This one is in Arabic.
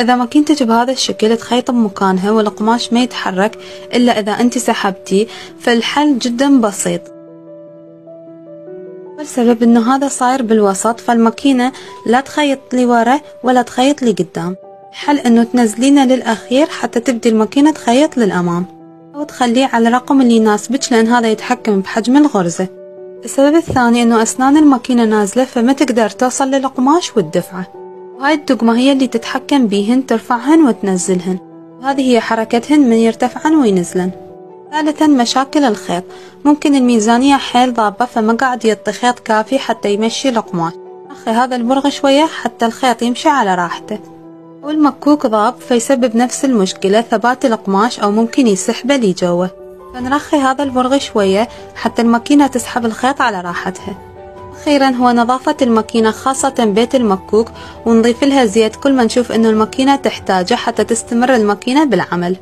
إذا ماكينتك بهذا الشكل تخيط بمكانها والقماش ما يتحرك إلا إذا أنت سحبتي، فالحل جدا بسيط. والسبب إنه هذا صاير بالوسط، فالماكينة لا تخيط لي ورا ولا تخيط لي قدام. الحل إنه تنزلينه للأخير حتى تبدي الماكينة تخيط للأمام، أو تخليه على الرقم اللي يناسبك لأن هذا يتحكم بحجم الغرزة. السبب الثاني إنه أسنان الماكينة نازلة فما تقدر توصل للقماش والدفعة، وهاي الدقمة هي اللي تتحكم بيهن، ترفعهن وتنزلهن، وهذه هي حركتهن من يرتفعن وينزلن. ثالثا مشاكل الخيط، ممكن الميزانية حيل ضابة فما قاعد يعطي خيط كافي حتى يمشي القماش، أخي هذا البرغ شوية حتى الخيط يمشي على راحته. والمكوك ضاب فيسبب نفس المشكلة، ثبات القماش أو ممكن يسحبه لي جوه، فنرخي هذا البرغ شوية حتى الماكينة تسحب الخيط على راحتها. أخيرا هو نظافة الماكينة خاصة بيت المكوك، ونضيف لها زيت كل ما نشوف إنه الماكينة تحتاجه حتى تستمر الماكينة بالعمل.